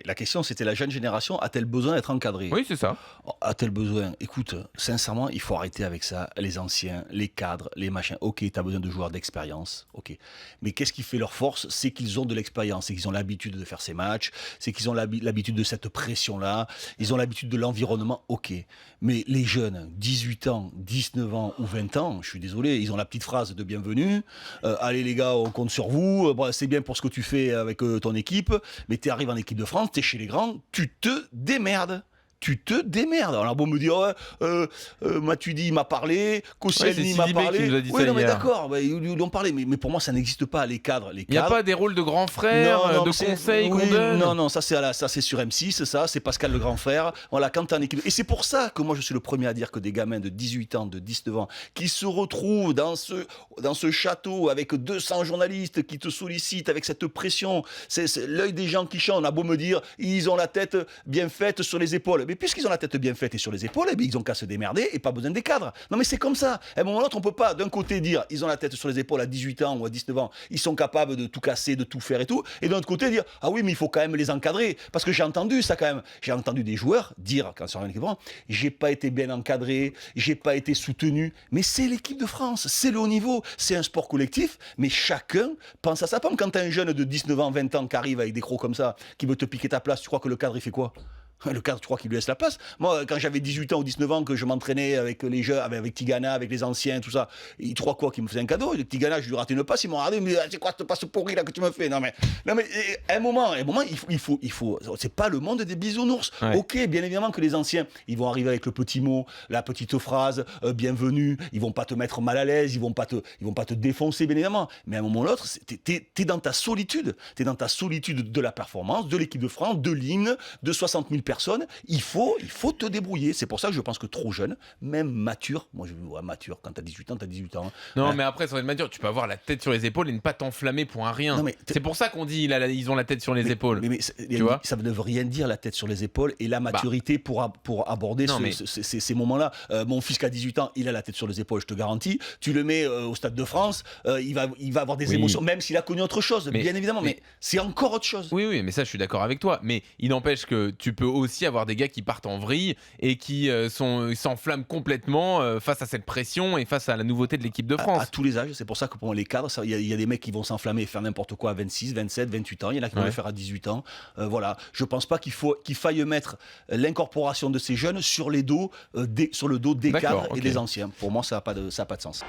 La question, c'était la jeune génération a-t-elle besoin d'être encadrée? Oui, c'est ça. A-t-elle besoin? Écoute, sincèrement, il faut arrêter avec ça. Les anciens, les cadres, les machins. Ok, tu as besoin de joueurs d'expérience. Ok. Mais qu'est-ce qui fait leur force? C'est qu'ils ont de l'expérience. C'est qu'ils ont l'habitude de faire ces matchs. C'est qu'ils ont l'habitude de cette pression-là. Ils ont l'habitude de l'environnement. Ok. Mais les jeunes, 18 ans, 19 ans ou 20 ans, je suis désolé, ils ont la petite phrase de bienvenue. Allez les gars, on compte sur vous. Bon, c'est bien pour ce que tu fais avec ton équipe. Mais tu arrives en équipe de France, tu es chez les grands, tu te démerdes. Tu te démerdes. Alors, beau me dire, ouais, Matuidi m'a parlé, Koscielny m'a parlé. Qui nous a dit oui, ça non, mais hier. d'accord, ils lui ont parlé. Mais pour moi, ça n'existe pas, les cadres. Il n'y a pas des rôles de grand frère, de conseil qu'on donne. Non, ça c'est sur M6, ça, c'est Pascal le grand frère. Voilà, quand t'es en équipe. Et c'est pour ça que moi, je suis le premier à dire que des gamins de 18 ans, de 19 ans, qui se retrouvent dans ce château avec 200 journalistes qui te sollicitent avec cette pression, c'est l'œil des gens qui chantent. On a beau me dire, ils ont la tête bien faite sur les épaules. Mais puisqu'ils ont la tête bien faite et sur les épaules, eh bien, ils ont qu'à se démerder et pas besoin des cadres. Non, mais c'est comme ça. À un moment ou l'autre, on peut pas d'un côté dire, ils ont la tête sur les épaules à 18 ans ou à 19 ans, ils sont capables de tout casser, de tout faire et tout. Et d'un autre côté, dire, ah oui, mais il faut quand même les encadrer. Parce que j'ai entendu ça quand même. J'ai entendu des joueurs dire, quand c'est en équipe de France, j'ai pas été bien encadré, j'ai pas été soutenu. Mais c'est l'équipe de France, c'est le haut niveau, c'est un sport collectif, mais chacun pense à sa pomme. Quand t'as un jeune de 19 ans, 20 ans qui arrive avec des crocs comme ça, qui veut te piquer ta place, tu crois que le cadre, il fait quoi? Le cadre, tu crois qu'il lui laisse la place? Moi, quand j'avais 18 ans ou 19 ans, que je m'entraînais avec les jeunes, avec Tigana, avec les anciens, tout ça, il croit quoi? Qu'il me faisait un cadeau? Le Tigana, je lui ratais une passe, ils m'ont regardé, mais c'est quoi cette passe pourrie là que tu me fais? Non mais, à un moment, il faut, c'est pas le monde des bisounours. Ouais. Ok, bien évidemment que les anciens, ils vont arriver avec le petit mot, la petite phrase, bienvenue, ils vont pas te mettre mal à l'aise, ils vont pas te défoncer, bien évidemment. Mais à un moment ou l'autre, t'es dans ta solitude. T'es dans ta solitude de la performance, de l'équipe de France, de l'hymne, de 60 000 personnes. Il faut te débrouiller. C'est pour ça que je pense que trop jeune, même mature, moi je vois mature, quand t'as 18 ans, t'as 18 ans. Non, mais après, sans être mature, tu peux avoir la tête sur les épaules et ne pas t'enflammer pour un rien. Non, mais c'est pour ça qu'on dit ils ont la tête sur les épaules. Tu vois, ça ne veut rien dire la tête sur les épaules et la maturité pour aborder ces moments-là. Mon fils qui a 18 ans, il a la tête sur les épaules, je te garantis. Tu le mets au Stade de France, il va avoir des émotions, même s'il a connu autre chose, bien évidemment. Mais c'est encore autre chose. Oui, mais ça, je suis d'accord avec toi. Mais il n'empêche que tu peux aussi avoir des gars qui partent en vrille et qui s'enflamment complètement face à cette pression et face à la nouveauté de l'équipe de France. À tous les âges, c'est pour ça que pour moi, les cadres, il y a des mecs qui vont s'enflammer et faire n'importe quoi à 26, 27, 28 ans. Il y en a qui vont le faire à 18 ans. Voilà. Je pense pas qu'il faille mettre l'incorporation de ces jeunes sur le dos des cadres et des anciens. Pour moi, ça n'a pas de sens.